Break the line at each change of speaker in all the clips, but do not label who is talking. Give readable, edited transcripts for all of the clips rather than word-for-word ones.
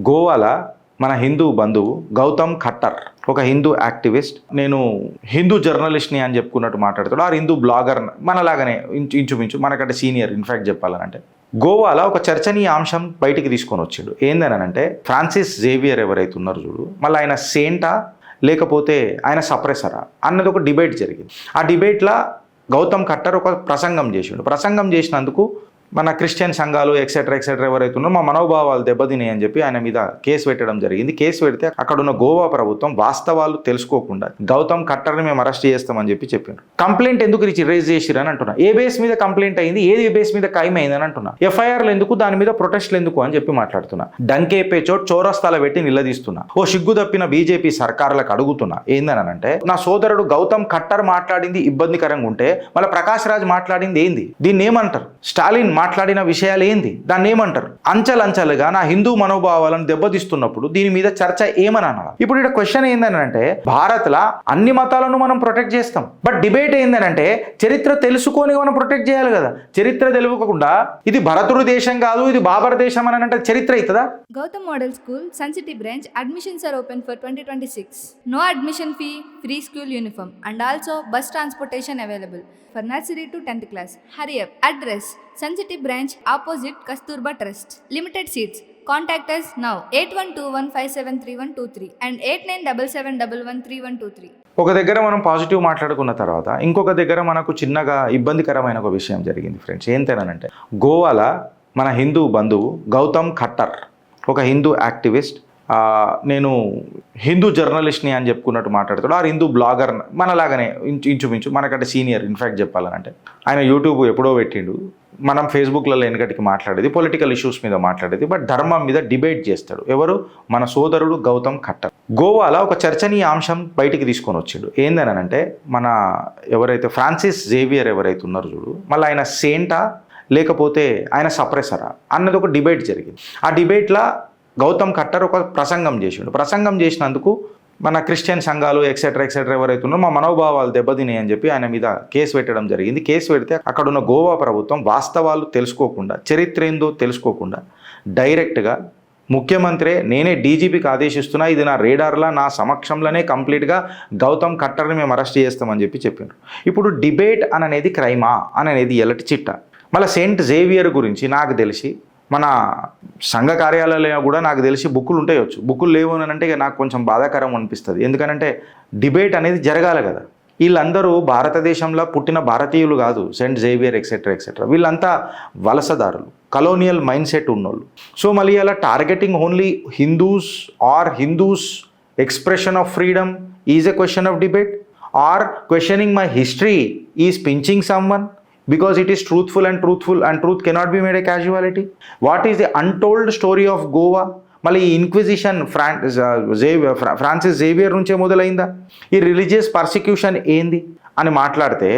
గోవాల మన హిందూ బంధువు గౌతమ్ ఖట్టర్ ఒక హిందూ యాక్టివిస్ట్, నేను హిందూ జర్నలిస్ట్ని అని చెప్పుకున్నట్టు మాట్లాడతాడు. ఆ హిందూ బ్లాగర్ మనలాగానే ఇంచుమించు మనకంటే సీనియర్. ఇన్ఫ్యాక్ట్ చెప్పాలనంటే గోవాలో ఒక చర్చనీయాంశం బయటికి తీసుకొని వచ్చాడు. ఏందనంటే ఫ్రాన్సిస్ జేవియర్ ఎవరైతే ఉన్నారో చూడు, మళ్ళీ ఆయన సెయింటా లేకపోతే ఆయన సప్రెసరా అన్నది ఒక డిబేట్ జరిగింది. ఆ డిబేట్లో గౌతమ్ ఖట్టర్ ఒక ప్రసంగం చేసినందుకు మన క్రిస్టియన్ సంఘాలు ఎక్సెట్రా ఎవరైతే ఉన్నారో మా మనోభావాలు దెబ్బతినాయి అని చెప్పి ఆయన మీద కేసు పెట్టడం జరిగింది. కేసు పెడితే అక్కడ ఉన్న గోవా ప్రభుత్వం వాస్తవాలు తెలుసుకోకుండా గౌతమ్ ఖట్టర్ని మేము అరెస్ట్ చేస్తామని చెప్పారు. కంప్లైంట్ ఎందుకు రేజ్ చేసిరు అని అంటున్నా. ఏ బేస్ మీద కంప్లైంట్ అయింది, ఏది బేస్ మీద ఖైమ్ అయింది అని అంటున్నా. ఎఫ్ఐఆర్లు ఎందుకు, దాని మీద ప్రొటెస్ట్లు ఎందుకు అని చెప్పి మాట్లాడుతున్నా. డంకేపే చోట్ చౌరస్తాల పెట్టి నిలదీస్తున్నా. ఓ సిగ్గు తప్పిన బీజేపీ సర్కార్లకు అడుగుతున్నా ఏందనంటే, నా సోదరుడు గౌతమ్ ఖట్టర్ మాట్లాడింది ఇబ్బందికరంగా ఉంటే మళ్ళీ ప్రకాష్ రాజ్ మాట్లాడింది ఏంది, దీన్ని ఏమంటారు? స్టాలిన్ మాట్లాడిన విషయాలు ఏంది, దాన్ని ఏమంటారు? అంచెలంచెలుగా నా హిందూ మనోభావాలను దెబ్బతీస్తున్నప్పుడు దీని మీద చర్చ ఏమని అనాలి? ఇప్పుడు ఇక్కడ క్వశ్చన్ ఏందనంటే, భారత్లో అన్ని మతాలను మనం ప్రొటెక్ట్ చేస్తాం, బట్ డిబేట్ ఏందనంటే చరిత్ర తెలుసుకొని మనం ప్రొటెక్ట్ చేయాలి కదా. చరిత్ర తెలియకుండా ఇది భరతుడు దేశం కాదు, ఇది బాబర్ దేశం అని అంటే చరిత్ర అవుతుందా?
Gautam Model School, Sun City branch, admissions are open for 2026. No admission fee, free school uniform, and also bus transportation available for nursery to 10th class. Hurry up. Address: Sun City branch, opposite Kasturba Trust. Limited seats. Contact us now 8121573123 and 8977113123.
ఒక దగ్గర మనం positive మాట్లాడుకున్న తర్వాత ఇంకొక దగ్గర మనకు చిన్నగా ఇబ్బందికరమైన ఒక విషయం జరిగింది ఫ్రెండ్స్. ఏంటనంటే గోవాల మన హిందూ బంధువు గౌతమ్ ఖట్టర్ ఒక హిందూ యాక్టివిస్ట్, నేను హిందూ జర్నలిస్ట్ని అని చెప్పుకున్నట్టు మాట్లాడతాడు. ఆ హిందూ బ్లాగర్ మనలాగానే ఇంచుమించు మనకంటే సీనియర్. ఇన్ఫ్యాక్ట్ చెప్పాలనంటే ఆయన యూట్యూబ్ ఎప్పుడో పెట్టిండు, మనం ఫేస్బుక్లలో వెనకటికి మాట్లాడేది పొలిటికల్ ఇష్యూస్ మీద మాట్లాడేది, బట్ ధర్మం మీద డిబేట్ చేస్తాడు. ఎవరు? మన సోదరుడు గౌతమ్ ఖట్టర్. గోవాలో ఒక చర్చనీయాంశం బయటికి తీసుకొని వచ్చాడు. ఏందనంటే మన ఎవరైతే ఫ్రాన్సిస్ జేవియర్ ఎవరైతే ఉన్నారో చూడు, మళ్ళీ ఆయన సెయింటా లేకపోతే ఆయన సప్రెసరా అన్నది ఒక డిబేట్ జరిగింది. ఆ డిబేట్లో గౌతమ్ ఖట్టర్ ఒక ప్రసంగం చేసినందుకు మన క్రిస్టియన్ సంఘాలు ఎక్సెట్రా ఎవరైతే ఉన్నారో మా మనోభావాలు దెబ్బతినాయి అని చెప్పి ఆయన మీద కేసు పెట్టడం జరిగింది. కేసు పెడితే అక్కడ ఉన్న గోవా ప్రభుత్వం వాస్తవాలు తెలుసుకోకుండా, చరిత్ర ఏందో తెలుసుకోకుండా డైరెక్ట్గా ముఖ్యమంత్రి నేనే డీజీపీకి ఆదేశిస్తున్నా, ఇది నా రేడార్లా నా సమక్షంలోనే కంప్లీట్గా గౌతమ్ ఖట్టర్ని మేము అరెస్ట్ చేస్తామని చెప్పారు. ఇప్పుడు డిబేట్ అనేది క్రైమా అనేది ఎలటి చిట్ట. మళ్ళీ సెయింట్ జేవియర్ గురించి నాకు తెలిసి మన సంఘ కార్యాలయంలో కూడా నాకు తెలిసి బుక్కులు ఉంటాయొచ్చు, బుక్కులు లేవు అని అంటే నాకు కొంచెం బాధాకరం అనిపిస్తుంది. ఎందుకంటే డిబేట్ అనేది జరగాలి కదా. వీళ్ళందరూ భారతదేశంలో పుట్టిన భారతీయులు కాదు. సెయింట్ జేవియర్ ఎక్సెట్రా వీళ్ళంతా వలసదారులు, కలోనియల్ మైండ్ సెట్ ఉన్నోళ్ళు. సో మళ్ళీ అలా targeting only Hindus expression of freedom is a question of debate, or questioning my history is pinching someone because it is truthful and truth cannot be made a casualty. What is the untold story of Goa? మళ్ళీ ఈ Inquisition Francis Xavier నుంచే మొదలైందా? ఈ religious persecution ఏంది అని మాట్లాడితే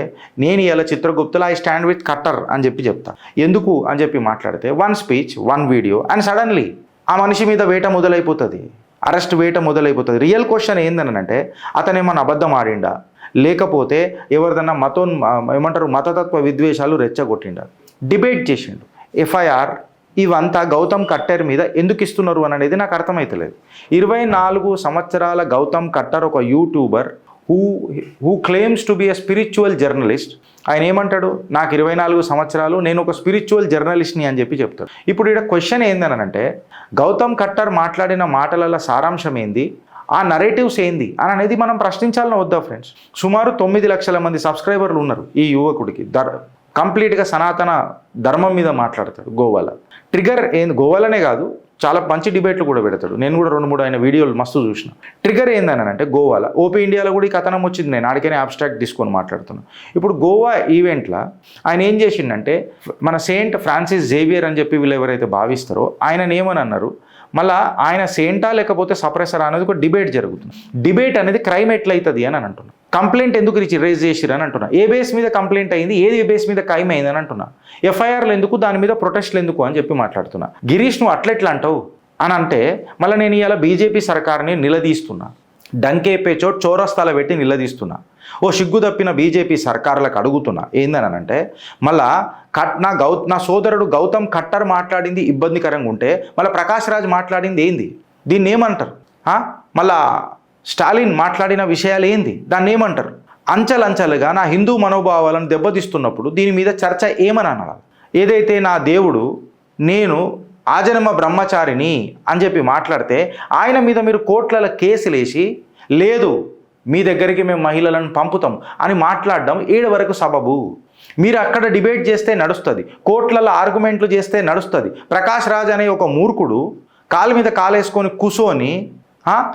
నేను ఇలా చిత్రగుప్తలో I stand with Khattar అని చెప్తా. ఎందుకు అని చెప్పి మాట్లాడితే one speech, one video and suddenly ఆ మనిషి మీద వేట మొదలైపోతుంది, అరెస్ట్ వేట మొదలైపోతుంది. రియల్ క్వశ్చన్ ఏందనంటే అతను ఏమన్నా అబద్ధం ఆడిండా, లేకపోతే ఎవరిదన్నా మతతత్వ విద్వేషాలు రెచ్చగొట్టిండ, డిబేట్ చేసిండు, ఎఫ్ఐఆర్ ఇవంతా గౌతమ్ ఖట్టర్ మీద ఎందుకు ఇస్తున్నారు అని అనేది నాకు అర్థమవుతలేదు. 24 సంవత్సరాల గౌతమ్ ఖట్టర్ ఒక YouTuber who claims to be a spiritual journalist. ఆయన ఏమంటాడు, నాకు 24 సంవత్సరాలు, నేను ఒక స్పిరిచువల్ జర్నలిస్ట్ని అని చెప్తాడు. ఇప్పుడు ఇక్కడ క్వశ్చన్ ఏందనంటే గౌతమ్ ఖట్టర్ మాట్లాడిన మాటల సారాంశం ఏంది, ఆ నరేటివ్స్ ఏంది అని అనేది మనం ప్రశ్నించాలని వద్దా ఫ్రెండ్స్? సుమారు 9 లక్షల మంది సబ్స్క్రైబర్లు ఉన్నారు ఈ యువకుడికి. కంప్లీట్గా సనాతన ధర్మం మీద మాట్లాడతాడు. గోవాలో ట్రిగర్ ఏంది, గోవాలనే కాదు చాలా మంచి డిబేట్లు కూడా పెడతాడు. నేను కూడా 2-3 ఆయన వీడియోలు మస్తు చూసిన. ట్రిగర్ ఏందనంటే గోవాలో ఓపీ ఇండియాలో కూడా ఈ కథనం వచ్చింది, నేను ఆడికనే అబ్స్ట్రాక్ట్ తీసుకొని మాట్లాడుతున్నాను. ఇప్పుడు గోవా ఈవెంట్లో ఆయన ఏం చేసిండంటే మన సెయింట్ ఫ్రాన్సిస్ జేవియర్ అని చెప్పి వీళ్ళు ఎవరైతే భావిస్తారో ఆయన ఏమని అన్నారు, మళ్ళీ ఆయన సెయింటా లేకపోతే సప్రెసరా అనేది ఒక డిబేట్ జరుగుతుంది. డిబేట్ అనేది క్రైమ్ ఎట్లయితుంది అని అంటున్నా. కంప్లైంట్ ఎందుకు రేజ్ చేసిరు అని అంటున్నా. ఏ బేస్ మీద కంప్లైంట్ అయింది, ఏది బేస్ మీద ఖైమ్ అయింది అని అంటున్నా. ఎఫ్ఐఆర్లు ఎందుకు, దాని మీద ప్రొటెస్ట్లు ఎందుకు అని చెప్పి మాట్లాడుతున్నా. గిరీష్ నువ్వు అట్లెట్లా అంటావు అని అంటే మళ్ళీ నేను ఇవాళ బీజేపీ సర్కార్ని నిలదీస్తున్నా. డంకేపే చోట్ చౌరస్తాల పెట్టి నిలదీస్తున్నా. ఓ సిగ్గు తప్పిన బీజేపీ సర్కారులకు అడుగుతున్నా ఏందనంటే, మళ్ళా నా సోదరుడు గౌతమ్ ఖట్టర్ మాట్లాడింది ఇబ్బందికరంగా ఉంటే మళ్ళీ ప్రకాష్ రాజ్ మాట్లాడింది ఏంది, దీన్ని ఏమంటారు? మళ్ళా స్టాలిన్ మాట్లాడిన విషయాలు ఏంది, దాన్ని ఏమంటారు? అంచెలంచెలుగా నా హిందూ మనోభావాలను దెబ్బతీస్తున్నప్పుడు దీని మీద చర్చ ఏమని అనాలి? ఏదైతే నా దేవుడు నేను ఆజన్మ బ్రహ్మచారిని అని చెప్పి మాట్లాడితే ఆయన మీద మీరు కోట్ల కేసులేసి లేదు మీ దగ్గరికి మేము మహిళలను పంపుతాం అని మాట్లాడడం ఏడు వరకు సబబు? మీరు అక్కడ డిబేట్ చేస్తే నడుస్తుంది, కోట్లలో ఆర్గ్యుమెంట్లు చేస్తే నడుస్తుంది. ప్రకాష్ రాజ్ అనే ఒక మూర్ఖుడు కాలు మీద కాలేసుకొని కూసోని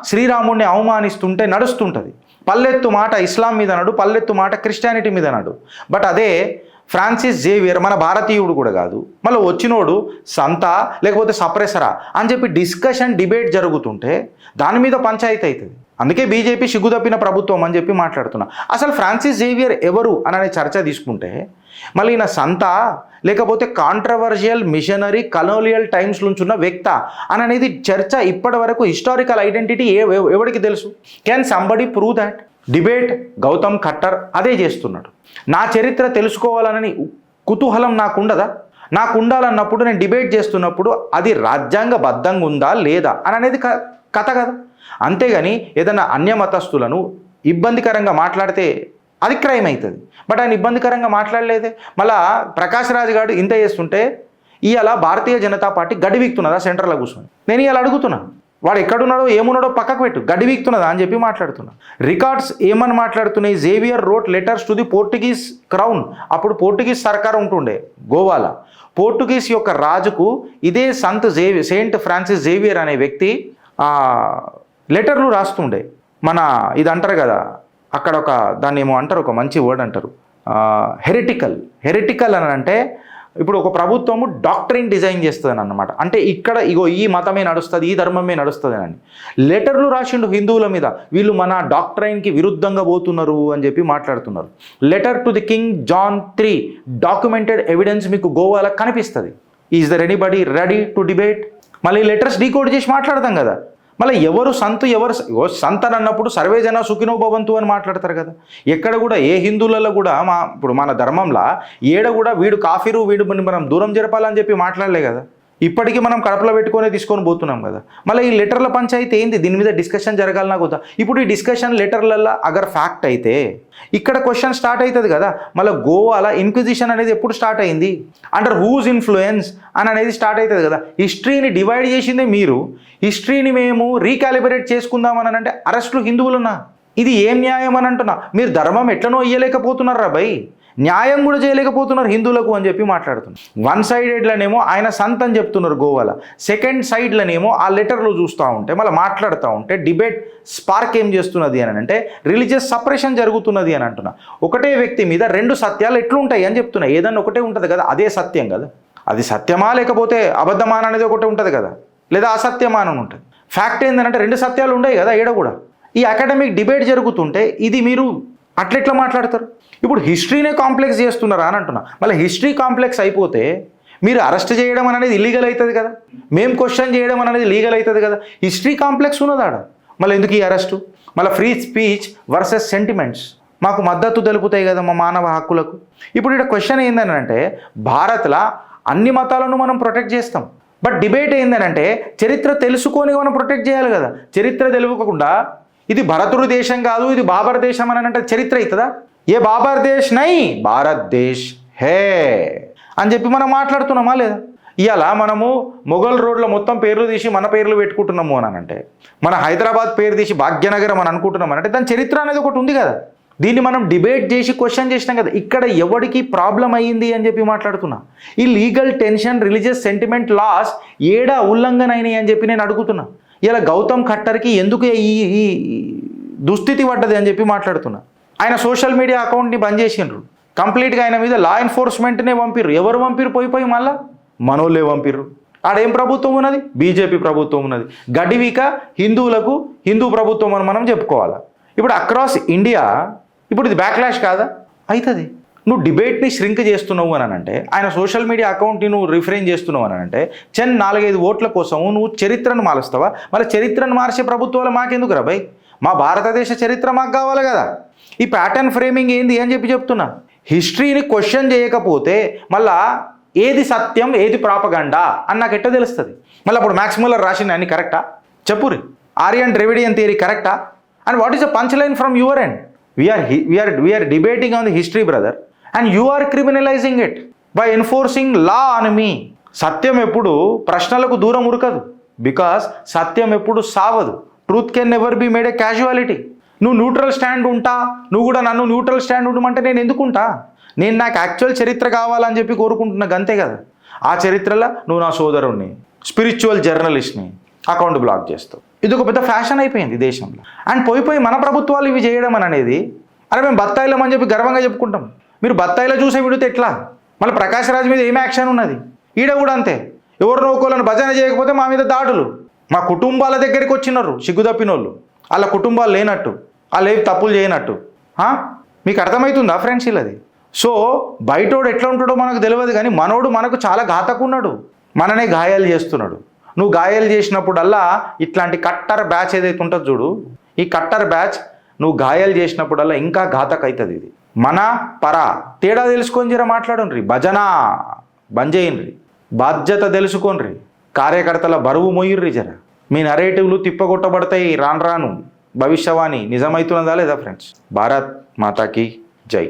శ్రీరాముడిని అవమానిస్తుంటే నడుస్తుంటుంది. పల్లెత్తు మాట ఇస్లాం మీద నడు, పల్లెత్తు మాట క్రిస్టియానిటీ మీద నడు. బట్ అదే ఫ్రాన్సిస్ జేవియర్ మన భారతీయుడు కూడా కాదు, మళ్ళీ వచ్చినోడు సంత లేకపోతే సప్రెసరా అని చెప్పి డిబేట్ జరుగుతుంటే దాని మీద పంచాయతీ అవుతుంది. అందుకే బీజేపీ సిగ్గుతప్పిన ప్రభుత్వం అని చెప్పి మాట్లాడుతున్నా. అసలు ఫ్రాన్సిస్ జేవియర్ ఎవరు అనే చర్చ తీసుకుంటే మళ్ళీ ఈయన సంత లేకపోతే కాంట్రవర్షియల్ మిషనరీ కలోనియల్ టైమ్స్ నుంచి ఉన్న వ్యక్త అనేది చర్చ ఇప్పటి వరకు హిస్టారికల్ ఐడెంటిటీ ఎవరికి తెలుసు? Can somebody prove that? Debate Gautam Khattar అదే చేస్తున్నాడు. నా చరిత్ర తెలుసుకోవాలని కుతూహలం నాకుండదా? నాకు ఉండాలన్నప్పుడు నేను డిబేట్ చేస్తున్నప్పుడు అది రాజ్యాంగబద్ధంగా ఉందా లేదా అనేది కథ కదా. అంతేగాని ఏదైనా అన్యమతస్థులను ఇబ్బందికరంగా మాట్లాడితే అది క్రైమ్ అవుతుంది. బట్ ఆయన ఇబ్బందికరంగా మాట్లాడలేదే. మళ్ళా ప్రకాష్ రాజ్ గారు ఇంత చేస్తుంటే ఇవాళ భారతీయ జనతా పార్టీ గడి వీక్తున్నదా సెంటర్లో కూర్చొని? నేను ఇవాళ అడుగుతున్నా, వాడు ఎక్కడున్నాడో ఏమున్నాడో పక్కకు పెట్టు, గడి వీక్తున్నదా అని చెప్పి మాట్లాడుతున్నా. రికార్డ్స్ ఏమని మాట్లాడుతున్నాయి? Xavier wrote letters to the Portuguese crown. అప్పుడు పోర్టుగీస్ సర్కార్ ఉంటుండే గోవాలో. పోర్టుగీస్ యొక్క రాజుకు ఇదే సెయింట్ ఫ్రాన్సిస్ జేవియర్ అనే వ్యక్తి లెటర్లు రాస్తుండే. మన ఇది అంటారు కదా, అక్కడ ఒక దాన్ని ఏమో అంటారు, ఒక మంచి వర్డ్ అంటారు, హెరిటికల్ అని అంటే ఇప్పుడు ఒక ప్రభుత్వము డాక్టరీన్ డిజైన్ చేస్తుంది అన్నమాట. అంటే ఇక్కడ ఇగో ఈ మతమే నడుస్తుంది, ఈ ధర్మమే నడుస్తుంది అని లెటర్లు రాసిండు హిందువుల మీద. వీళ్ళు మన డాక్టరైన్కి విరుద్ధంగా పోతున్నారు అని చెప్పి మాట్లాడుతున్నారు. Letter to the king John 3 documented evidence మీకు గోవాలో కనిపిస్తుంది. Is there anybody ready to debate? మళ్ళీ లెటర్స్ డీకోడ్ చేసి మాట్లాడతాం కదా. మళ్ళీ ఎవరు సంత్ అని అన్నప్పుడు సర్వేజన సుఖినో భవంతు అని మాట్లాడతారు కదా. ఎక్కడ కూడా ఏ హిందువులలో కూడా ఇప్పుడు మన ధర్మంలో ఏడ కూడా వీడు కాఫీరు వీడు మనం దూరం జరపాలని చెప్పి మాట్లాడలే కదా. ఇప్పటికీ మనం కడపలో పెట్టుకొని తీసుకొని పోతున్నాం కదా. మళ్ళీ ఈ లెటర్ల పంచాయతీ ఏంది? దీని మీద డిస్కషన్ జరగాలన్నా కూడా. ఇప్పుడు ఈ డిస్కషన్ లెటర్లలో అగర్ ఫ్యాక్ట్ అయితే ఇక్కడ క్వశ్చన్ స్టార్ట్ అవుతుంది కదా. మళ్ళీ గోవాలో ఇన్క్విజిషన్ అనేది ఎప్పుడు స్టార్ట్ అయింది, అండర్ హూజ్ ఇన్ఫ్లుయెన్స్ అని అనేది స్టార్ట్ అవుతుంది కదా. హిస్టరీని డివైడ్ చేసిందే మీరు. హిస్టరీని మేము రీకాలిబ్రేట్ చేసుకుందామని అంటే అరెస్టులు హిందువులున్నా. ఇది ఏం న్యాయం అని అంటున్నా. మీరు ధర్మం ఎట్లనో ఇయ్యలేకపోతున్నారా భయ్, న్యాయం కూడా చేయలేకపోతున్నారు హిందువులకు అని చెప్పి మాట్లాడుతున్నారు. వన్ సైడెడ్లనేమో ఆయన సంత్ అని చెప్తున్నారు గోవాలో, సెకండ్ సైడ్లనేమో ఆ లెటర్లు చూస్తూ ఉంటే మళ్ళీ మాట్లాడుతూ ఉంటే డిబేట్ స్పార్క్ ఏం చేస్తున్నది అని అంటే రిలీజియస్ సపరేషన్ జరుగుతున్నది అని అంటున్నా. ఒకటే వ్యక్తి మీద రెండు సత్యాలు ఎట్లుంటాయి అని చెప్తున్నా. ఏదన్నా ఒకటే ఉంటుంది కదా, అదే సత్యం కదా. అది సత్యమా లేకపోతే అబద్ధమాన అనేది ఒకటే ఉంటుంది కదా, లేదా అసత్యమానం ఉంటుంది. ఫ్యాక్ట్ ఏంటంటే రెండు సత్యాలు ఉన్నాయి కదా ఏడ కూడా. ఈ అకాడమిక్ డిబేట్ జరుగుతుంటే ఇది మీరు అట్లెట్లా మాట్లాడతారు? ఇప్పుడు హిస్టరీనే కాంప్లెక్స్ చేస్తున్నారా అని అంటున్నా. మళ్ళీ హిస్టరీ కాంప్లెక్స్ అయిపోతే మీరు అరెస్ట్ చేయడం అనేది ఇల్లీగల్ అవుతుంది కదా, మేము క్వశ్చన్ చేయడం అనేది లీగల్ అవుతుంది కదా. హిస్టరీ కాంప్లెక్స్ ఉన్నదాడ, మళ్ళీ ఎందుకు ఈ అరెస్టు? మళ్ళీ ఫ్రీ స్పీచ్ వర్సెస్ సెంటిమెంట్స్ మాకు మద్దతు తెలుపుతాయి కదా మా మానవ హక్కులకు. ఇప్పుడు ఇక్కడ క్వశ్చన్ ఏందని అంటే భారత్లో అన్ని మతాలను మనం ప్రొటెక్ట్ చేస్తాం. బట్ డిబేట్ ఏంటంటే చరిత్ర తెలుసుకొని మనం ప్రొటెక్ట్ చేయాలి కదా. చరిత్ర తెలుసుకోకుండా ఇది భరతుడు దేశం కాదు ఇది బాబర్ దేశం అని అంటే చరిత్ర అవుతుందా? ఏ బాబర్ దేశ్ నై భారతదేశ్ హే అని చెప్పి మనం మాట్లాడుతున్నామా లేదా? ఇవాళ మనము మొఘల్ రోడ్లో మొత్తం పేర్లు తీసి మన పేర్లు పెట్టుకుంటున్నాము అని అంటే, మన హైదరాబాద్ పేరు తీసి భాగ్యనగరం అని అనుకుంటున్నాం అంటే దాని చరిత్ర అనేది ఒకటి ఉంది కదా. దీన్ని మనం డిబేట్ చేసి క్వశ్చన్ చేసినాం కదా. ఇక్కడ ఎవరికి ప్రాబ్లం అయ్యింది అని చెప్పి మాట్లాడుతున్నా. ఈ legal tension religious sentiment laws ఏడా ఉల్లంఘన అయినాయి అని చెప్పి నేను అడుగుతున్నా. ఇలా గౌతమ్ ఖట్టర్కి ఎందుకు ఈ దుస్థితి పడ్డది అని చెప్పి మాట్లాడుతున్నా. ఆయన సోషల్ మీడియా అకౌంట్ని బంద్ చేసిండ్రు కంప్లీట్గా. ఆయన మీద లా ఎన్ఫోర్స్మెంట్నే పంపిర్రు. ఎవరు పంపిరు? పోయి మళ్ళా మనోళ్ళే పంపిర్రు. ఆడేం ప్రభుత్వం ఉన్నది? బీజేపీ ప్రభుత్వం ఉన్నది. గడివిక హిందువులకు హిందూ ప్రభుత్వం అని మనం చెప్పుకోవాలా. ఇప్పుడు అక్రాస్ ఇండియా ఇప్పుడు ఇది బ్యాక్లాష్ కాదా? అవుతుంది. నువ్వు డిబేట్ని శ్రింక్ చేస్తున్నావు అని అంటే, ఆయన సోషల్ మీడియా అకౌంట్ని నువ్వు రిఫ్రెయిన్ చేస్తున్నావు అని అంటే 4-5 ఓట్ల కోసం నువ్వు చరిత్రను మారుస్తావా? మళ్ళీ చరిత్రను మార్చే ప్రభుత్వాలు మాకెందుకు రా భయ్? మా భారతదేశ చరిత్ర మాకు కావాలి కదా. ఈ ప్యాటర్న్ ఫ్రేమింగ్ ఏంది అని చెప్తున్నా. హిస్టరీని క్వశ్చన్ చేయకపోతే మళ్ళా ఏది సత్యం ఏది ప్రాపగండా అని నాకు ఎట్ట తెలుస్తుంది? మళ్ళీ అప్పుడు మ్యాక్స్ ముల్లర్ రాసిన అన్ని కరెక్టా? చెప్పురి. ఆరియన్ డ్రావిడియన్ థియరీ కరెక్టా? And what is the punch line from your end? We're debating on the history brother, and you are criminalising it by enforcing law on me. సత్యం ఎప్పుడు ప్రశ్నలకు దూరం ఉరకదు, బికాస్ సత్యం ఎప్పుడు సావదు. Truth can never be made a casualty. నువ్వు neutral stand ఉంటా, నువ్వు కూడా నన్ను న్యూట్రల్ స్టాండ్ ఉండమంటే నేను ఎందుకుంటా? నేను నాకు యాక్చువల్ చరిత్ర కావాలని చెప్పి కోరుకుంటున్నా, గంతే కదా. ఆ చరిత్రలో నువ్వు నా సోదరుణ్ణి, స్పిరిచువల్ జర్నలిస్ట్ని అకౌంట్ బ్లాక్ చేస్తావు. ఇది ఒక పెద్ద ఫ్యాషన్ అయిపోయింది దేశంలో. అండ్ పోయి మన ప్రభుత్వాలు ఇవి చేయడం అని అనేది, అరే మేము బత్తాయిలం అని చెప్పి గర్వంగా చెప్పుకుంటాం. మీరు బత్తాయిలో చూసే విడితే ఎట్లా? మళ్ళీ ప్రకాష్ రాజ్ మీద ఏం యాక్షన్ ఉన్నది? ఈడ కూడా అంతే. ఎవరినో ఒకళ్ళని భజన చేయకపోతే మా మీద దాడులు. మా కుటుంబాల దగ్గరికి వచ్చినారు సిగ్గుదప్పినోళ్ళు, వాళ్ళ కుటుంబాలు లేనట్టు, వాళ్ళు ఏవి తప్పులు చేయనట్టు. మీకు అర్థమవుతుందా ఫ్రెండ్స్ ఇది? సో బయటోడు ఎట్లా ఉంటాడో మనకు తెలియదు, కానీ మనోడు మనకు చాలా ఘాతకున్నాడు, మననే గాయాలు చేస్తున్నాడు. నువ్వు గాయాలు చేసినప్పుడల్లా ఇట్లాంటి కట్టర్ బ్యాచ్ ఏదైతే ఉంటుందో చూడు, ఈ కట్టర్ బ్యాచ్ నువ్వు గాయాలు చేసినప్పుడల్లా ఇంకా ఘాతక అవుతుంది. ఇది మన పరా తేడా తెలుసుకొని జర మాట్లాడండి. భజన బంద్ చేయండి, బాధ్యత తెలుసుకోండి, కార్యకర్తల బరువు మొయ్యిర్రి జర. మీ నరేటివ్లు తిప్పగొట్టబడతాయి రాను రాను. భవిష్యవాణి నిజమవుతున్నదా లేదా ఫ్రెండ్స్? భారత్ మాతాకి జై.